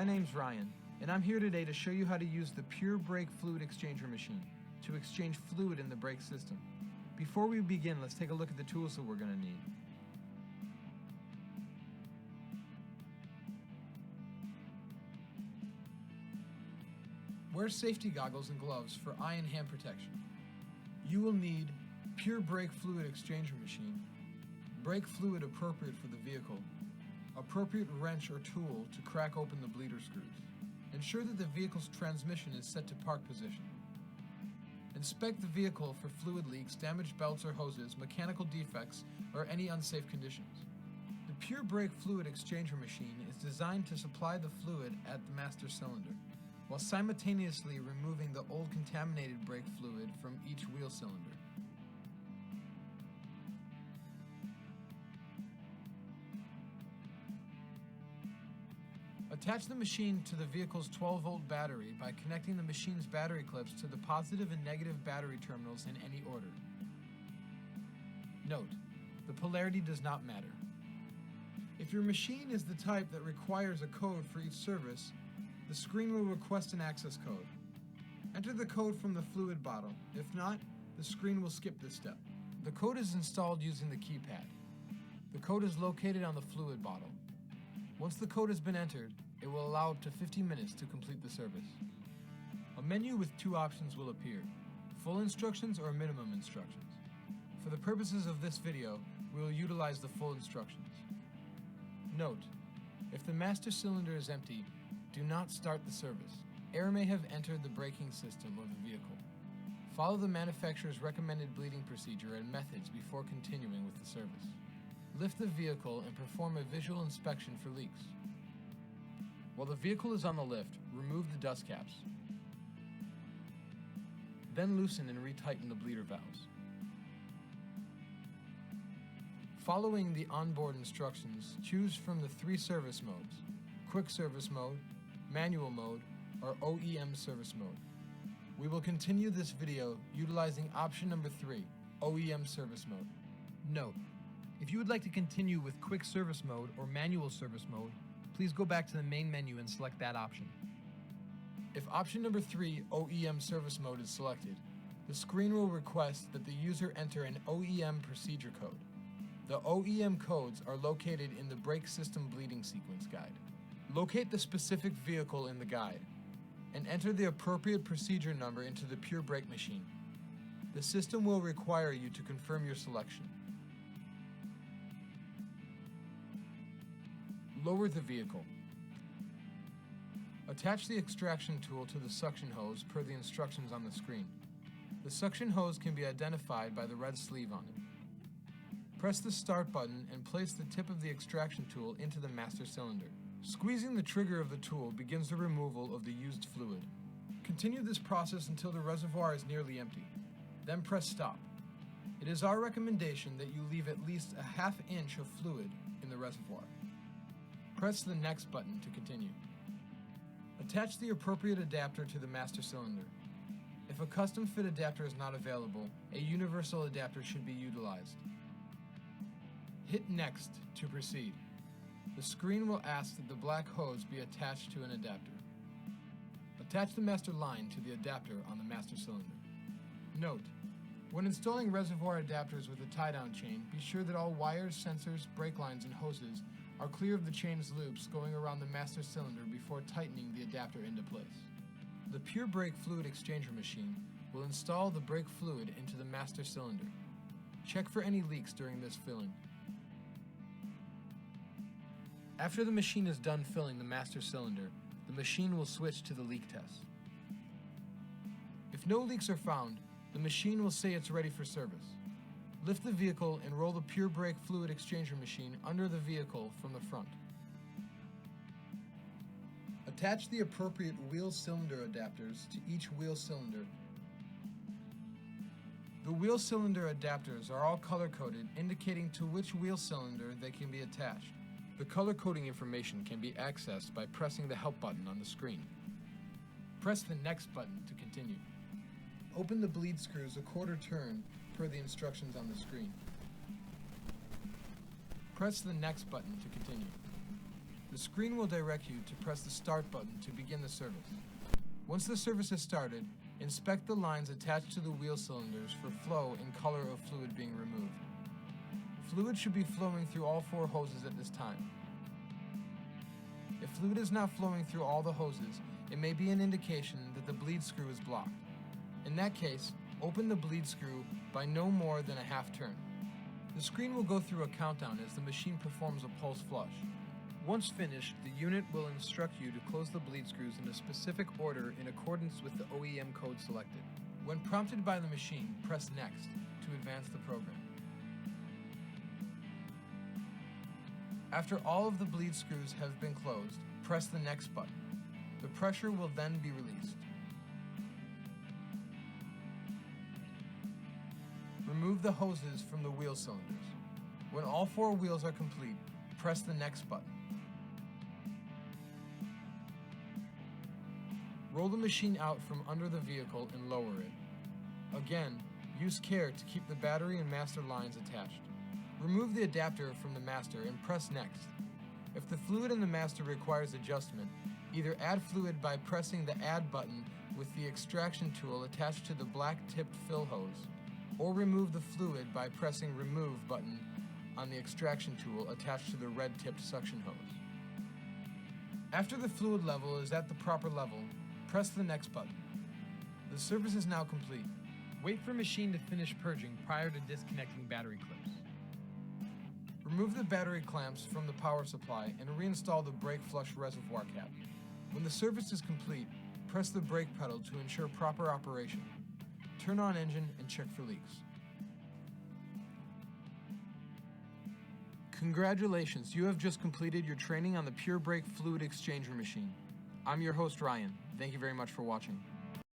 my name's Ryan, and I'm here today to show you how to use the Pure Brake fluid exchanger machine to exchange fluid in the brake system. Before we begin, let's take a look at the tools that we're going to need. Wear safety goggles and gloves for eye and hand protection. You will need Pure Brake fluid exchanger machine, brake fluid appropriate for the vehicle, appropriate wrench or tool to crack open the bleeder screws. Ensure that the vehicle's transmission is set to park position. Inspect the vehicle for fluid leaks, damaged belts or hoses, mechanical defects, or any unsafe conditions. The Pure Brake fluid exchanger machine is designed to supply the fluid at the master cylinder, while simultaneously removing the old contaminated brake fluid from each wheel cylinder. Attach the machine to the vehicle's 12-volt battery by connecting the machine's battery clips to the positive and negative battery terminals in any order. Note: the polarity does not matter. If your machine is the type that requires a code for each service, the screen will request an access code. Enter the code from the fluid bottle. If not, the screen will skip this step. The code is installed using the keypad. The code is located on the fluid bottle. Once the code has been entered, it will allow up to 50 minutes to complete the service. A menu with two options will appear: full instructions or minimum instructions. For the purposes of this video, we will utilize the full instructions. Note: if the master cylinder is empty, do not start the service. Air may have entered the braking system of the vehicle. Follow the manufacturer's recommended bleeding procedure and methods before continuing with the service. Lift the vehicle and perform a visual inspection for leaks. While the vehicle is on the lift, remove the dust caps. Then loosen and retighten the bleeder valves. Following the onboard instructions, choose from the three service modes: Quick Service Mode, Manual Mode, or OEM Service Mode. We will continue this video utilizing option number 3, OEM Service Mode. Note: if you would like to continue with Quick Service Mode or Manual Service Mode, please go back to the main menu and select that option. If option number 3, OEM Service Mode, is selected, the screen will request that the user enter an OEM procedure code. The OEM codes are located in the Brake System Bleeding Sequence Guide. Locate the specific vehicle in the guide and enter the appropriate procedure number into the Pure Brake machine. The system will require you to confirm your selection. Lower the vehicle. Attach the extraction tool to the suction hose per the instructions on the screen. The suction hose can be identified by the red sleeve on it. Press the start button and place the tip of the extraction tool into the master cylinder. Squeezing the trigger of the tool begins the removal of the used fluid. Continue this process until the reservoir is nearly empty. Then press stop. It is our recommendation that you leave at least a ½ inch of fluid in the reservoir. Press the next button to continue. Attach the appropriate adapter to the master cylinder. If a custom fit adapter is not available, a universal adapter should be utilized. Hit Next to proceed. The screen will ask that the black hose be attached to an adapter. Attach the master line to the adapter on the master cylinder. Note: when installing reservoir adapters with a tie-down chain, be sure that all wires, sensors, brake lines, and hoses are clear of the chain's loops going around the master cylinder before tightening the adapter into place. The Pure Brake fluid exchanger machine will install the brake fluid into the master cylinder. Check for any leaks during this filling. After the machine is done filling the master cylinder, the machine will switch to the leak test. If no leaks are found, the machine will say it's ready for service. Lift the vehicle and roll the Pure Brake fluid exchanger machine under the vehicle from the front. Attach the appropriate wheel cylinder adapters to each wheel cylinder. The wheel cylinder adapters are all color-coded, indicating to which wheel cylinder they can be attached. The color coding information can be accessed by pressing the help button on the screen. Press the next button to continue. Open the bleed screws a quarter turn per the instructions on the screen. Press the next button to continue. The screen will direct you to press the start button to begin the service. Once the service is started, inspect the lines attached to the wheel cylinders for flow and color of fluid being removed. Fluid should be flowing through all 4 hoses at this time. If fluid is not flowing through all the hoses, it may be an indication that the bleed screw is blocked. In that case, open the bleed screw by no more than a half turn. The screen will go through a countdown as the machine performs a pulse flush. Once finished, the unit will instruct you to close the bleed screws in a specific order in accordance with the OEM code selected. When prompted by the machine, press Next to advance the program. After all of the bleed screws have been closed, press the Next button. The pressure will then be released. Remove the hoses from the wheel cylinders. When all 4 wheels are complete, press the Next button. Roll the machine out from under the vehicle and lower it. Again, use care to keep the battery and master lines attached. Remove the adapter from the master and press Next. If the fluid in the master requires adjustment, either add fluid by pressing the Add button with the extraction tool attached to the black-tipped fill hose, or remove the fluid by pressing Remove button on the extraction tool attached to the red-tipped suction hose. After the fluid level is at the proper level, press the Next button. The service is now complete. Wait for machine to finish purging prior to disconnecting battery clips. Remove the battery clamps from the power supply and reinstall the brake flush reservoir cap. When the service is complete, press the brake pedal to ensure proper operation. Turn on engine and check for leaks. Congratulations, you have just completed your training on the Pure Brake Fluid Exchanger machine. I'm your host, Ryan. Thank you very much for watching.